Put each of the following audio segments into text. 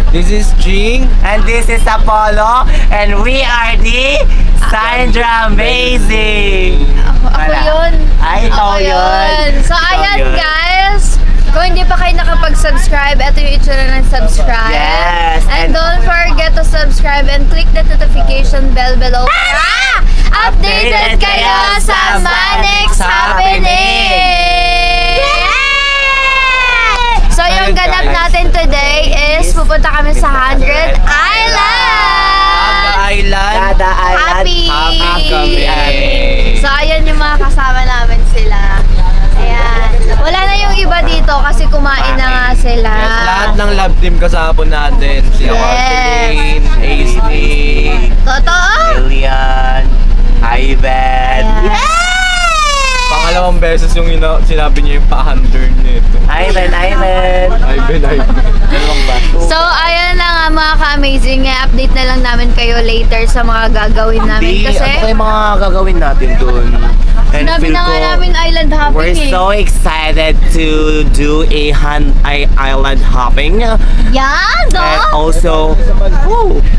This is Jing. And this is Apollo. And we are the Sandra Amazing. Ako yun. Ay, ikaw Ako yun. So, Ikaw ayan yun. guys. Kung hindi pa kayo nakapag-subscribe, ito yung itsura ng subscribe. Yes, And don't forget to subscribe and click the notification bell below. Ah! Updated kayo sa Manix Happening! So, yung Ayun, ganap guys. natin today is pupunta kami sa 100 Island! Island. Dada Island. Happy! kami. So, ayan yung mga kasama namin sila. Ayan. Wala na yung iba dito kasi kumain na nga sila. Yes, lahat ng love team kasapon natin. Si Yes. Marceline, Aisley, Totoo? Lilian. Ivan. Ayan. pangalawang beses yung sinabi niya yung pa-100 nito. Ivan. Ivan. Dalawang ba? So, ayan na nga mga ka-amazing. I-update na lang namin kayo later sa mga gagawin namin. Ano Kasi, kayo mga gagawin natin dun? And sinabi feel na nga ko, namin island hopping we're eh. so excited to do a island hopping. Yan, And no? also,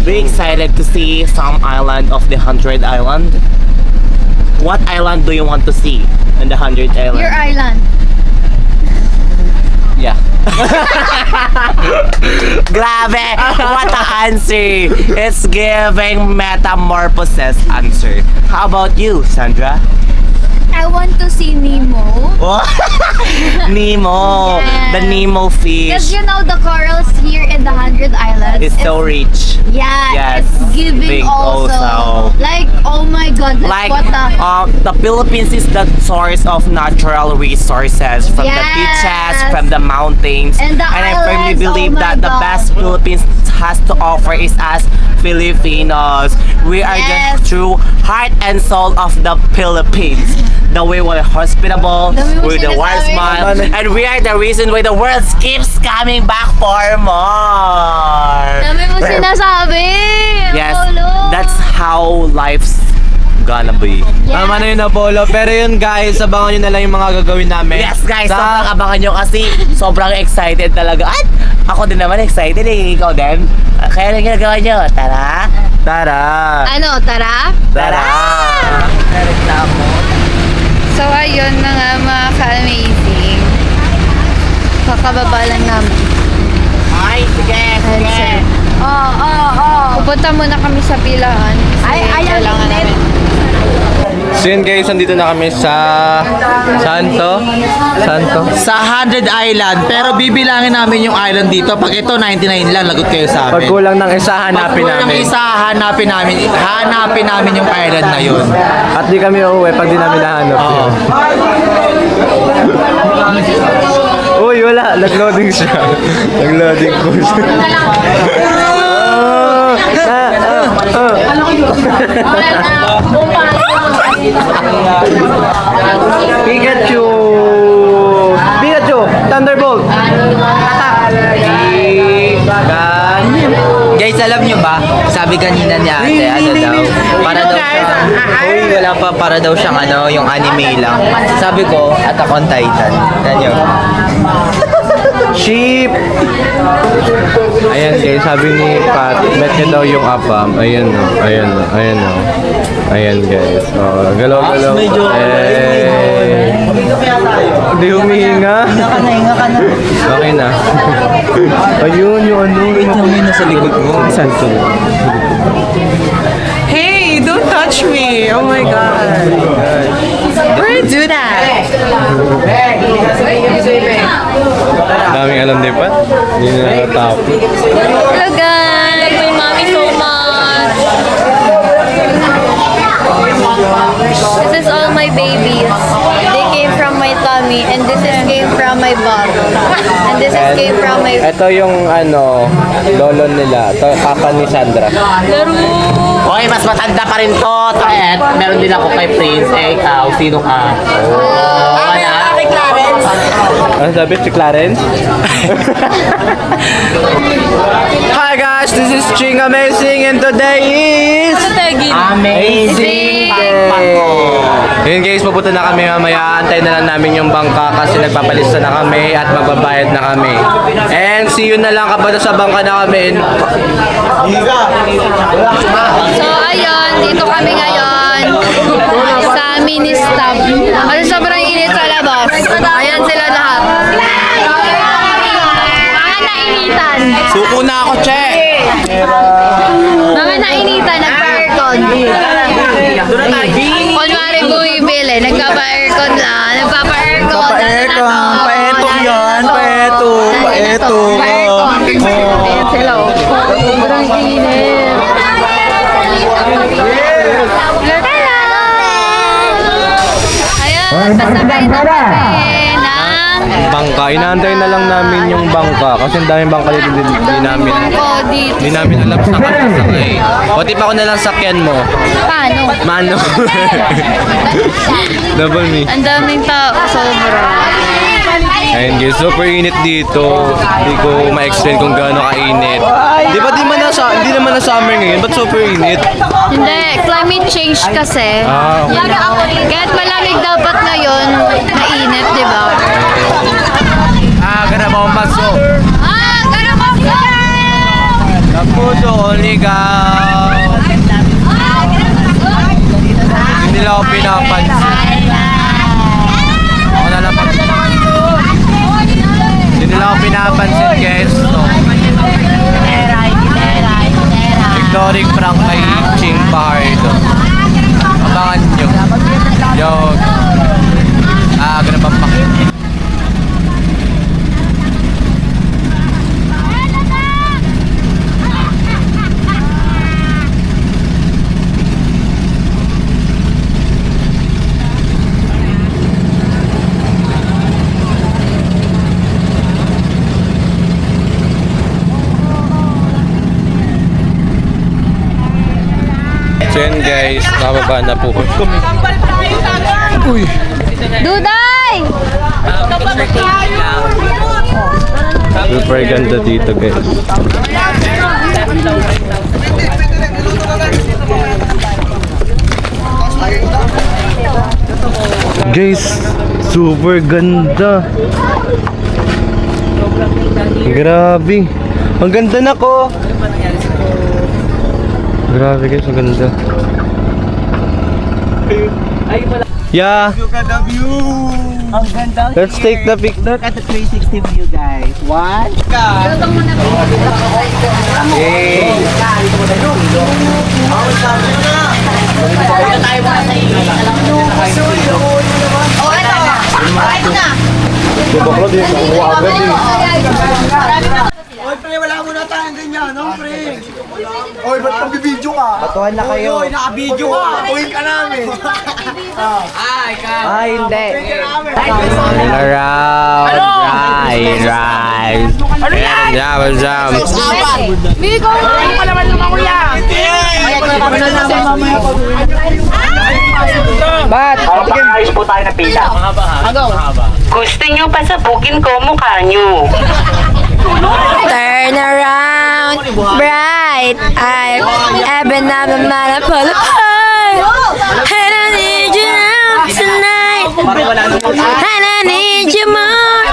we're excited to see some island of the 100 Island. What island do you want to see in the 100 Island? Your island. Yeah. Grabe! What a answer! It's giving metamorphosis answer. How about you, Sandra? I want to see Nemo. Nemo! Yes. The Nemo Because fish you know the corals here in the 100 Islands. is so rich. Yeah, Yes, it's giving big also. also. Like, oh my god, Like, what the... the Philippines is the source of natural resources from the Yes. beaches, from the mountains. And the I firmly islands, believe oh my that the God. best Philippines has to offer is us Filipinos. We are Yes. the true heart and soul of the Philippines. The way we're hospitable, Dami mo we're the warm sinasabi. smile, and we are the reason why the world keeps coming back for more. Dami mo sinasabi! Yes, Apollo. that's how life's gonna be. Yeah. Tama na yun, Apollo. Pero yun guys, abangan nyo na lang yung mga gagawin namin. Yes guys, Sa- sobrang abangan nyo kasi sobrang excited talaga. At ako din naman excited eh, ikaw din. Kaya lang ginagawa nyo, tara! Tara! Ano, tara? Tara! So, ayun na nga mga ka-amazing. Kakababa lang namin. Ay, sige, sige! Pupunta muna kami sa pilahan. Kailangan namin. So yun guys, nandito na kami sa Santo. Sa 100 Island, pero bibilangin namin yung island dito. Pag ito 99 lang, lagot kayo sa Pag amin. kulang ng isa, hanapin Pag kulang namin. isa, hanapin namin yung island na yun. At di kami uuwi pag di namin nahanap Oo. yun. Uy, wala. Nag-loading siya. Nag-loading po siya. Pikachu! Pikachu! Thunderbolt! Guys, alam nyo ba? Sabi kanina ni ate, ano daw? Para daw siyang, wala pa, para daw siyang ano, yung anime lang. Sabi ko, Attack on Titan. Yan yun. Sheep! Ayan guys, sabi ni Pat, met niya daw yung apam. Ayan o, ayan o, ayan o. Ayan guys. Oh, galaw-galaw. Hindi humihinga. Hinga ka na. Okay na. Ayun yung ano. Wait lang, may nasa likod mo. Saan to? Hey, don't touch me. Oh my god. Where do that? Daming alam din pa. Hindi na natapos. Hello guys! Love my mommy so much! This is all my babies. They came from my tummy and this is came from my bottle. And this is came from my... Ito yung ano, lolo nila. Ito, papa ni Sandra. Hoy, mas matanda pa rin to. At meron din ako kay Prince. Eh, ikaw, sino ka? Oh, Kay Clarence. Ano sabi? Si Clarence? Hi guys, this is Ching Amazing and today is Amazing Day! Yun guys, pupunta na kami mamaya. Antay na lang namin yung bangka kasi nagpapalista na kami at magbabayad na kami. And see you na lang kapag sa bangka na kami. So, ayun, dito kami ngayon sa mini stop. Kasi sobrang init sa labas. Ayan sila lahat. Mga nainitan. Suko na ako, che! Mga nainitan, nagpa-aircon. Kunwari bumibili, nagpapa-aircon lang. Nagpapa-aircon. Paetong yan, paetong. Ayan sila. Oh. Sobrang init. Ayan, sasabay na kami ng Bangka, inaantay na lang namin yung bangka kasi ang daming bangka dito hindi namin. bangko dito. Hindi namin alam sa sakay. Buti pa ako na lang sakyan mo. Paano? Mano. Double me. Ang daming tao. Sobra. Ayun guys, super init dito. Hindi ko ma-explain kung gaano kainit. Di ba hindi naman na summer ngayon? Ba't super init? Hindi, climate change kasi. Ah, okay. Kahit malamig dapat ngayon, mainit, di ba? Gana mo maso. Ganun ba? Kapuso, ligaw. Hindi nila ako pinapansin. Ako na lang Hindi nila ako pinapansin guys. So, ignoring prank kay Ching Pardo. Abangan nyo. Yo. Ganun ba pakit? So yun guys, bababa na po kami. Uy! Duday! Super ganda dito guys. Guys, super ganda. Grabe. Ang ganda na ko. Grabe guys, ang ganda. Yeah. Look at the view! Ang ganda. Let's take the pic. Look at the 360 view, guys. One. Hey. Oy, pre, wala muna tayong ganyan, no, pre? Oy, ba't pag-video ka? Batuhan na kayo. Oy, naka-video ka. Uwin ka namin. Hindi. Around. Right. Yeah, what's up? Migo! Ano ka naman lumakuya? Gusto nyo pasabukin ko mukha nyo. Turn around, bright eyed, even I'm a man full of heart. And I need you now tonight. And I need you more.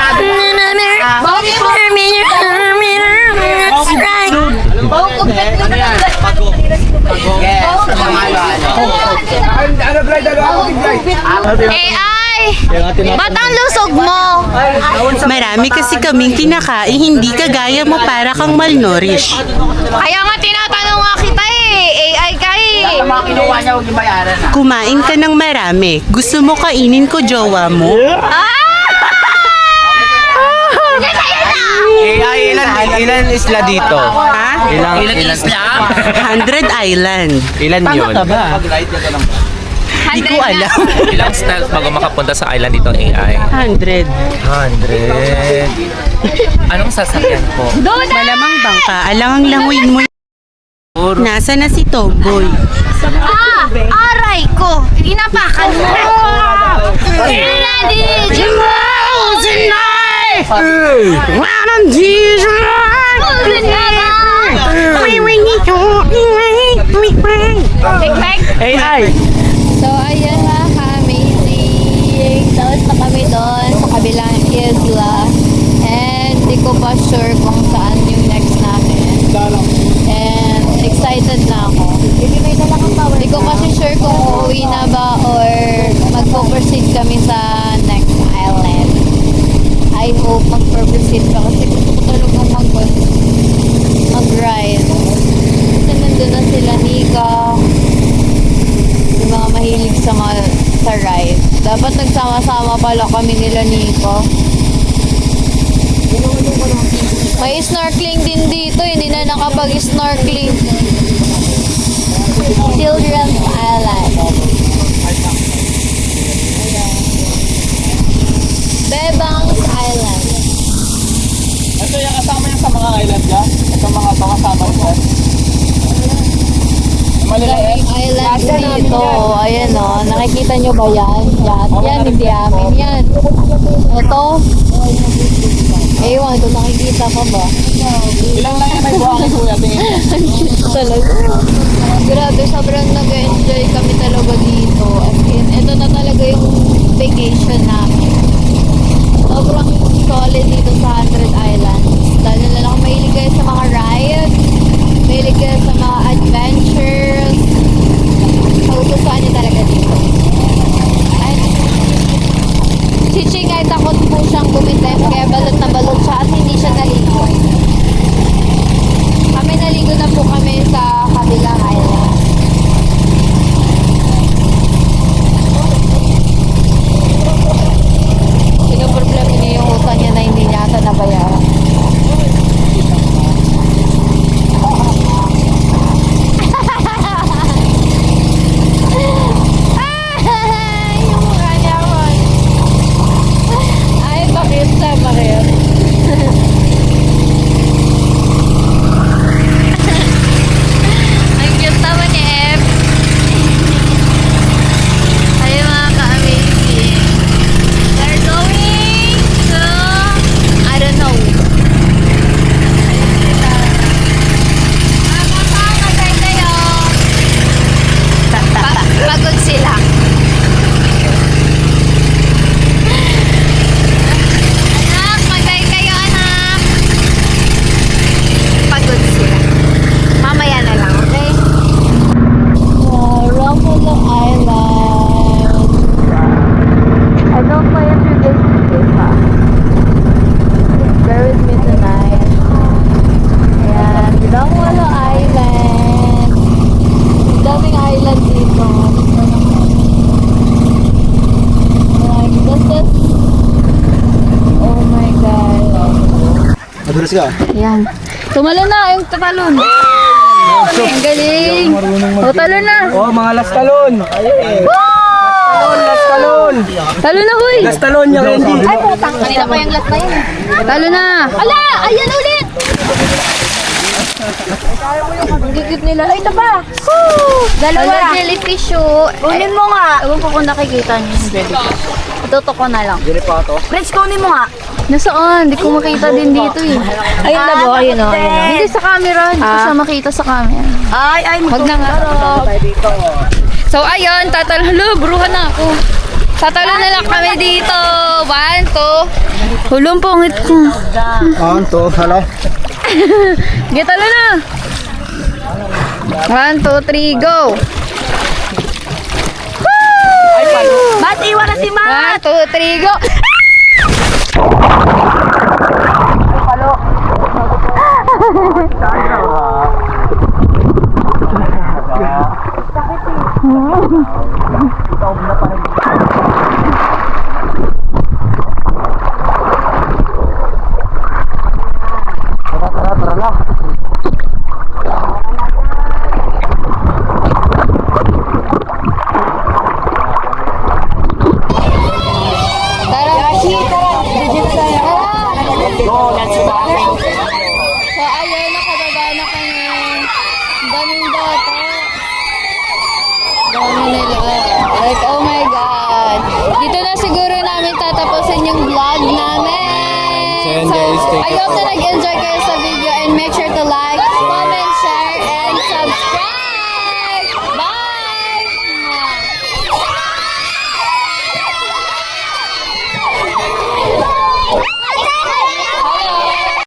That's right. AI! Ba't ang lusog mo? Marami kasi kaming kinakain, hindi kagaya mo para kang malnourished. Kaya nga tinatanong nga kita AI ka Kumain ka ng marami. Gusto mo kainin ko jowa mo? Ilan isla dito? Ha? Ilan isla? 100 Island. Ilan yun? Hindi ko alam. Ilang styles bago makapunta sa island itong AI? 100. 100. Anong sasakyan po? Malamang bangka. Alangang languin mo. Nasa na si Tomboy? Aray! bahay ko. Inapakan mo. Did you know tonight? AI! So, ayan mga ka-amazing. Tapos na kami doon sa kabilang isla. And di ko pa sure kung saan yung next namin. And excited na ako. Di ko kasi sure kung uuwi na ba or magpo-proceed kami sa next island. I hope magpo-proceed ka kasi gusto ko talagang mag-ride. Kasi nandun na sila Nika. Yung mga mahilig sa ride. Dapat nagsama-sama pala kami nila Nico. May snorkeling din dito. Hindi na nakapag-snorkeling. Children's Island. Bebang's Island. Ito yung kasama yung sa mga island ka? Ito mga ito kasama ko. Daming island dito. Ayan o. Nakikita nyo ba yan? Yan, hindi amin yan. Ito. Ewan, kung nakikita pa ba? Ilang lang yung may buhangin kuya, tingin mo. Talaga. Grabe, sobrang nag-enjoy kami talaga dito. As in, ito na talaga yung vacation namin. Sobrang solid dito sa 100 Islands. Dahil na lang mahilig kayo sa mga rides, mahilig kayo sa mga adventures. Magugustuhan niyo talaga dito. At si Ching ay takot po siyang gumitim, kaya balot na balot siya at hindi siya naligo. Kami naligo na po kami sa kabilang island. Sino problema niya yung utang niya na hindi niya ata nabayaran? Yung mukha niya ako. Ay, bakit siya? Bakit? Ang cute naman ni F. Ayun mga ka-amazing. We're going to, I don't know. Magkakasay kayo. Pagod sila. Anak, magkay kayo anak. Pagod sila. Mamaya na lang, okay? Romulo Island. I don't know if you guys see this, ha? Bear with me tonight. Ayan, Romulo Island. Daming island dito. Like, this is... Oh my God. Madulas ka? Ayan. Tumalo na, yung tatalon. Ang galing. O, talon na. Oh, mga last talon. Last talon. Talon na, huy. Last talon niya, Wendy. Ay, putang. Kanina pa yung last na yun. Talo na. Ala, ayan ulit. Ang gigit nila. Ay, ito pa. Dalawa. Ala, jellyfish oh. Kunin mo nga. Ewan ko kung nakikita niyo yung jellyfish. Itutok ko na lang. Dili pa ito. Prince, kunin mo nga. Nasaan? Hindi ko makita din dito eh. Ayun na ba? Ayun o. Hindi sa camera. Hindi ko siya makita sa camera. Ay, wag na nga. So, ayun. Tatalo. Bruhan na ako. Tatalo na lang kami dito. 1, 2. Hulong pongit ko. Anto, hello. Gitalo na. 1, 2, 3, go. Mat, iwan na si Mat. 1, 2, 3, go. So, ayun, nakababa na kami. Ang daming bata. Dami nila. namin yung vlog namin. So yun, guys, thank I you hope for na nag-enjoy kayo sa video and make sure to like, comment, share, and subscribe!